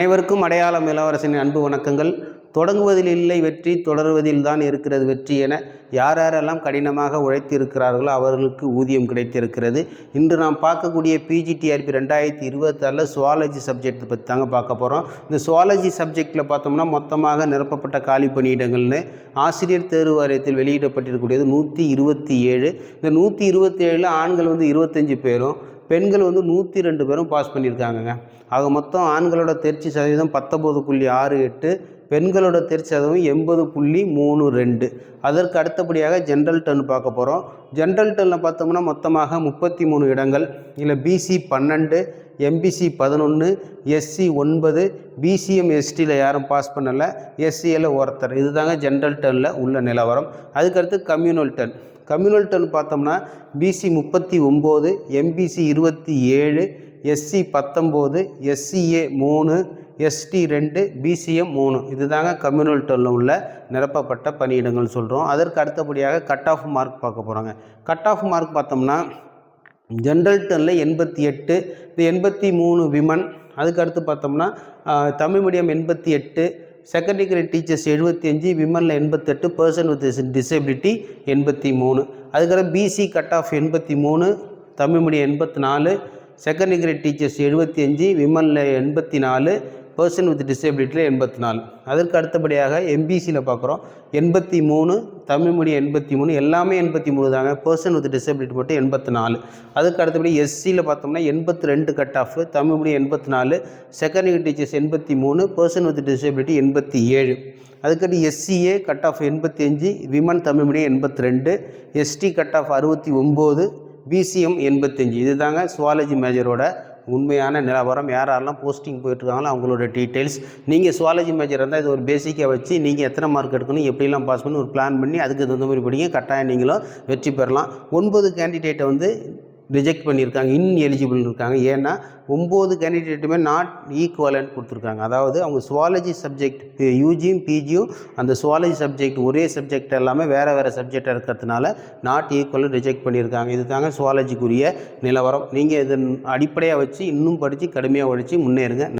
அனைவருக்கும் அடையாளம் இளவரசனின் அன்பு வணக்கங்கள். தொடங்குவதில் இல்லை வெற்றி, தொடர்வதில் தான் இருக்கிறது வெற்றி என யாரெல்லாம் கடினமாக உழைத்து இருக்கிறார்களோ அவர்களுக்கு ஊதியம் கிடைத்திருக்கிறது. இன்று நாம் பார்க்கக்கூடிய பிஜிடிஆர்பி 2026 சுவாலஜி சப்ஜெக்ட் பற்றி தாங்க பார்க்க போகிறோம். இந்த சுவாலஜி சப்ஜெக்டில் பார்த்தோம்னா மொத்தமாக நிரப்பப்பட்ட காலி பணியிடங்கள்னு ஆசிரியர் தேர்வு வாரியத்தில் வெளியிடப்பட்டிருக்கக்கூடியது 127. இந்த 127 ஆண்கள் 25 பேரும், பெண்கள் 102 பேரும் பாஸ் பண்ணியிருக்காங்கங்க. ஆக மொத்தம் ஆண்களோட தேர்ச்சி சதவீதம் 19.68, பெண்களோட தேர்ச்சி சதவீதம் 80.32. அதற்கு அடுத்தபடியாக ஜென்ரல் டர்ன் பார்க்க போகிறோம். ஜென்ரல் டர்னில் பார்த்தோம்னா மொத்தமாக 33 இடங்கள். இல்லை பிசி 12, எம்பிசி 11, எஸ்சி 9, பிசிஎம் எஸ்டியில் யாரும் பாஸ் பண்ணலை, எஸ்சியில் ஒருத்தர். இதுதாங்க ஜென்ரல் டர்னில் உள்ள நிலவரம். அதுக்கடுத்து கம்யூனல் டர்ன். கம்யூனல் டர்ன் பார்த்தோம்னா BC 39, MBC 27, SC 19, SCA 3, ST 2, BCM 3. இதுதாங்க கம்யூனல் டர்னில் உள்ள நிரப்பப்பட்ட பணியிடங்கள் சொல்கிறோம். அதற்கு அடுத்தபடியாக கட் ஆஃப் மார்க் பார்க்க போகிறாங்க. கட் ஆஃப் மார்க் பார்த்தோம்னா ஜென்ரல் டர்னில் 88, இது 83 விமன். அதுக்கு அடுத்து பார்த்தோம்னா Tamil medium 88, secondary grade teachers 75, விமனில் 88, பர்சன் வித் டிசபிலிட்டி 83. அதுக்கப்புறம் BC cut off 83, Tamil medium 84, secondary grade teachers 75, விமனில் 84, பர்சன் வித் டிசபிலிட்டியில் 84. அதற்கு அடுத்தபடியாக எம்பிசியில் பார்க்குறோம் 83, தமிழ் மீடியம் 83, எல்லாமே 83 தாங்க. பர்சன் வித் டிசபிலிட்டி மட்டும் 84. அதுக்கு அடுத்தபடி எஸ்சியில் பார்த்தோம்னா 82 cut off, Tamil medium 84, secondary teachers 83, person with disability 87. அதுக்கடுத்து SCA cut off 85, women Tamil medium 82, ST cut off 69, BCM 85. இது தாங்க சுவாலஜி மேஜரோட உண்மையான நிலவரம். யாரெல்லாம் போஸ்டிங் போயிட்டுருக்காங்களோ அவங்களோட டீட்டெயில்ஸ். நீங்கள் சுவாலஜி மேஜர் இருந்தால் இது ஒரு பேசிக்காக வச்சு நீங்கள் எத்தனை மார்க் எடுக்கணும், எப்படிலாம் பாஸ் பண்ணி ஒரு பிளான் பண்ணி அதுக்கு தகுந்த மாதிரி படிங்க. கட்டாயம் நீங்களும் வெற்றி பெறலாம். 9 கேண்டிடேட்டை ரிஜெக்ட் பண்ணியிருக்காங்க, இன்எலிஜிபிள் இருக்காங்க. ஏன்னா 9 கேண்டிடேட்டுமே நாட் ஈக்குவலன்ட் கொடுத்துருக்காங்க. அதாவது அவங்க சுவாலஜி சப்ஜெக்ட் யூஜியும் பிஜியும் அந்த சுவாலஜி சப்ஜெக்ட் ஒரே சப்ஜெக்ட் எல்லாமே வேறு சப்ஜெக்டாக இருக்கிறதுனால நாட் ஈக்குவலன்ட் ரிஜெக்ட் பண்ணியிருக்காங்க. இது தாங்க சுவாலஜிக்குரிய நிலவரம். நீங்கள் இதன் அடிப்படையாக வச்சு இன்னும் படித்து கடுமையாக உழைச்சி முன்னேறுங்க.